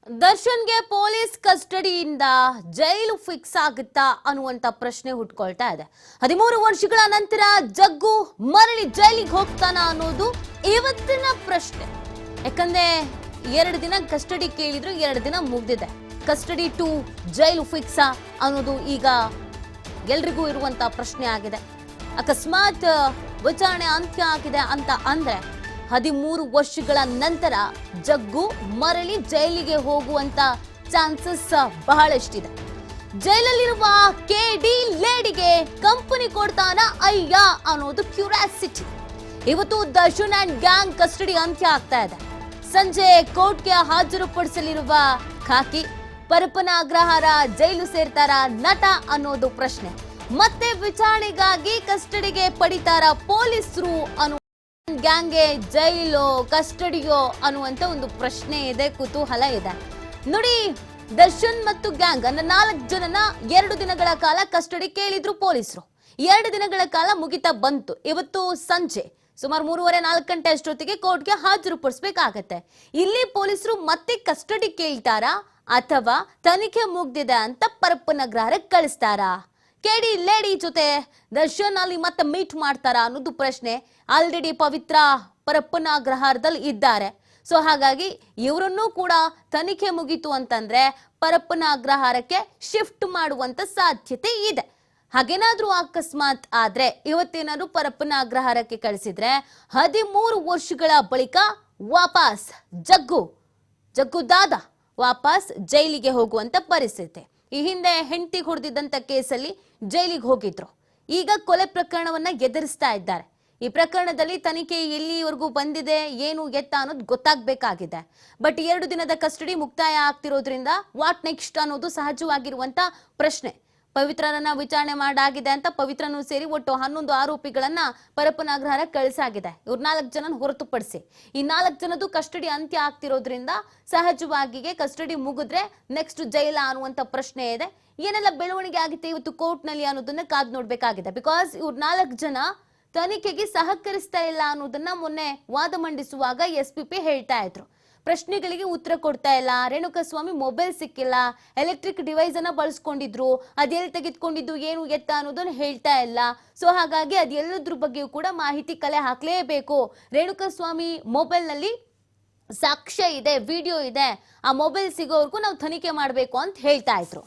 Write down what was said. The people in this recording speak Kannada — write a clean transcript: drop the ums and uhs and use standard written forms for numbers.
ದರ್ಶನ್ಗೆ ಪೊಲೀಸ್ ಕಸ್ಟಡಿಯಿಂದ ಜೈಲು ಫಿಕ್ಸ್ ಆಗುತ್ತಾ ಅನ್ನುವಂತ ಪ್ರಶ್ನೆ ಹುಟ್ಕೊಳ್ತಾ ಇದೆ. 13 ವರ್ಷಗಳ ನಂತರ ಜಗ್ಗು ಮರಳಿ ಜೈಲಿಗೆ ಹೋಗ್ತಾನ ಅನ್ನೋದು ಇವತ್ತಿನ ಪ್ರಶ್ನೆ. ಯಾಕಂದ್ರೆ 2 ದಿನ ಕಸ್ಟಡಿ ಕೇಳಿದ್ರು, 2 ದಿನ ಮುಗ್ದಿದೆ. ಕಸ್ಟಡಿ ಟು ಜೈಲು ಫಿಕ್ಸಾ ಅನ್ನೋದು ಈಗ ಎಲ್ರಿಗೂ ಇರುವಂತ ಪ್ರಶ್ನೆ ಆಗಿದೆ. ಅಕಸ್ಮಾತ್ ವಿಚಾರಣೆ ಅಂತ್ಯ ಆಗಿದೆ ಅಂತ ಅಂದ್ರೆ 13 ವರ್ಷಗಳ ನಂತರ ಜಗ್ಗು ಮರಳಿ ಜೈಲಿಗೆ ಹೋಗುವಂತ ಚಾನ್ಸಸ್ ಬಹಳಷ್ಟಿದೆ. ಜೈಲಲ್ಲಿರುವ ಕೆಡಿ ಲೇಡಿಗೆ ಕಂಪನಿ ಕೊಡ್ತಾನ ಅಯ್ಯ ಅನ್ನೋದು ಕ್ಯೂರಿಯಾಸಿಟಿ. ಇವತ್ತು ದರ್ಶನ್ ಅಂಡ್ ಗ್ಯಾಂಗ್ ಕಸ್ಟಡಿ ಅಂತ್ಯ ಆಗ್ತಾ ಇದೆ. ಸಂಜೆ ಕೋರ್ಟ್ಗೆ ಹಾಜರುಪಡಿಸಲಿರುವ ಖಾಕಿ ಪರಪ್ಪನ ಅಗ್ರಹಾರ ಜೈಲು ಸೇರ್ತಾರ ನಟ ಅನ್ನೋದು ಪ್ರಶ್ನೆ. ಮತ್ತೆ ವಿಚಾರಣೆಗಾಗಿ ಕಸ್ಟಡಿಗೆ ಪಡಿತಾರ ಪೊಲೀಸರು ಅನ್ನೋ ಗ್ಯಾಂಗ್ಗೆ ಜೈಲು ಕಸ್ಟಡಿಯೋ ಅನ್ನುವಂತ ಒಂದು ಪ್ರಶ್ನೆ ಇದೆ, ಕುತೂಹಲ ಇದೆ. ನೋಡಿ, ದರ್ಶನ್ ಮತ್ತು ಗ್ಯಾಂಗ್ ಅನ್ನ 4 ಜನನ 2 ದಿನಗಳ ಕಾಲ ಕಸ್ಟಡಿ ಕೇಳಿದ್ರು ಪೊಲೀಸರು. 2 ದಿನಗಳ ಕಾಲ ಮುಗಿತಾ ಬಂತು. ಇವತ್ತು ಸಂಜೆ ಸುಮಾರು 3:30-4 ಗಂಟೆ ಅಷ್ಟೊತ್ತಿಗೆ ಕೋರ್ಟ್ಗೆ ಹಾಜರುಪಡಿಸಬೇಕಾಗತ್ತೆ. ಇಲ್ಲಿ ಪೊಲೀಸರು ಮತ್ತೆ ಕಸ್ಟಡಿ ಕೇಳ್ತಾರಾ ಅಥವಾ ತನಿಖೆ ಮುಗ್ದಿದೆ ಅಂತ ಪರಪ್ಪನಗ್ರಹಾರಕ್ಕೆ ಕಳಿಸ್ತಾರಾ? ಕೆಡಿ ಲೇಡಿ ಜೊತೆ ದರ್ಶನ್ ಅಲ್ಲಿ ಮತ್ತೆ ಮೀಟ್ ಮಾಡ್ತಾರಾ ಅನ್ನೋದು ಪ್ರಶ್ನೆ. ಆಲ್ರೆಡಿ ಪವಿತ್ರ ಪರಪ್ಪನ ಅಗ್ರಹಾರದಲ್ಲಿ ಇದ್ದಾರೆ. ಸೊ ಹಾಗಾಗಿ ಇವರನ್ನೂ ಕೂಡ ತನಿಖೆ ಮುಗಿತು ಅಂತಂದ್ರೆ ಪರಪ್ಪನ ಅಗ್ರಹಾರಕ್ಕೆ ಶಿಫ್ಟ್ ಮಾಡುವಂತ ಸಾಧ್ಯತೆ ಇದೆ. ಹಾಗೇನಾದ್ರೂ ಅಕಸ್ಮಾತ್ ಆದ್ರೆ ಇವತ್ತೇನಾದ್ರು ಪರಪ್ಪನ ಅಗ್ರಹಾರಕ್ಕೆ ಕಳಿಸಿದ್ರೆ 13 ವರ್ಷಗಳ ಬಳಿಕ ವಾಪಸ್ ಜಗ್ಗು ದಾದ ವಾಪಸ್ ಜೈಲಿಗೆ ಹೋಗುವಂತ ಪರಿಸ್ಥಿತಿ. ಈ ಹಿಂದೆ ಹೆಂಡತಿಗೆ ಹೊಡೆದಿದ್ದಂತ ಕೇಸಲ್ಲಿ ಜೈಲಿಗೆ ಹೋಗಿದ್ರು. ಈಗ ಕೊಲೆ ಪ್ರಕರಣವನ್ನ ಎದುರಿಸ್ತಾ ಇದ್ದಾರೆ. ಈ ಪ್ರಕರಣದಲ್ಲಿ ತನಿಖೆ ಎಲ್ಲಿವರೆಗೂ ಬಂದಿದೆ, ಏನು ಎತ್ತ ಅನ್ನೋದು ಗೊತ್ತಾಗಬೇಕಾಗಿದೆ. ಬಟ್ 2 ದಿನದ ಕಸ್ಟಡಿ ಮುಕ್ತಾಯ ಆಗ್ತಿರೋದ್ರಿಂದ ವಾಟ್ ನೆಕ್ಸ್ಟ್ ಅನ್ನೋದು ಸಹಜವಾಗಿರುವಂತ ಪ್ರಶ್ನೆ. ಪವಿತ್ರರನ್ನ ವಿಚಾರಣೆ ಮಾಡಾಗಿದೆ ಅಂತ ಪವಿತ್ರನೂ ಸೇರಿ ಒಟ್ಟು 11 ಆರೋಪಿಗಳನ್ನ ಪರಪ್ಪನ ಅಗ್ರಹಾರಕ್ಕೆ ಕಳಿಸಾಗಿದೆ. ಇವ್ರ 4 ಜನ ಹೊರತುಪಡಿಸಿ ಈ 4 ಜನದ್ದು ಕಸ್ಟಡಿ ಅಂತ್ಯ ಆಗ್ತಿರೋದ್ರಿಂದ ಸಹಜವಾಗಿಯೇ ಕಸ್ಟಡಿ ಮುಗಿದ್ರೆ ನೆಕ್ಸ್ಟ್ ಜೈಲ ಅನ್ನುವಂತ ಪ್ರಶ್ನೆ ಇದೆ. ಏನೆಲ್ಲ ಬೆಳವಣಿಗೆ ಆಗುತ್ತೆ ಇವತ್ತು ಕೋರ್ಟ್ ನಲ್ಲಿ ಅನ್ನೋದನ್ನ ಕಾದ್ ನೋಡ್ಬೇಕಾಗಿದೆ. ಬಿಕಾಸ್ ಇವ್ರ 4 ಜನ ತನಿಖೆಗೆ ಸಹಕರಿಸ್ತಾ ಇಲ್ಲ ಅನ್ನೋದನ್ನ ಮೊನ್ನೆ ವಾದ ಮಂಡಿಸುವಾಗ SPP ಹೇಳ್ತಾ ಇದ್ರು. ಪ್ರಶ್ನೆಗಳಿಗೆ ಉತ್ತರ ಕೊಡ್ತಾ ಇಲ್ಲ, ರೇಣುಕಾಸ್ವಾಮಿ ಮೊಬೈಲ್ ಸಿಕ್ಕಿಲ್ಲ, ಎಲೆಕ್ಟ್ರಿಕ್ ಡಿವೈಸ್ ಅನ್ನ ಬಳಸ್ಕೊಂಡಿದ್ರು, ಅದೆಲ್ಲಿ ತೆಗೆದುಕೊಂಡಿದ್ದು ಏನು ಎತ್ತ ಅನ್ನೋದನ್ನ ಹೇಳ್ತಾ ಇಲ್ಲ. ಸೊ ಹಾಗಾಗಿ ಅದೆಲ್ಲದ್ರ ಬಗ್ಗೆಯೂ ಕೂಡ ಮಾಹಿತಿ ಕಲೆ ಹಾಕ್ಲೇಬೇಕು. ರೇಣುಕಾಸ್ವಾಮಿ ಮೊಬೈಲ್ ನಲ್ಲಿ ಸಾಕ್ಷ್ಯ ಇದೆ, ವಿಡಿಯೋ ಇದೆ, ಆ ಮೊಬೈಲ್ ಸಿಗೋವರೆಗೂ ನಾವು ತನಿಖೆ ಮಾಡಬೇಕು ಅಂತ ಹೇಳ್ತಾ ಇದ್ರು.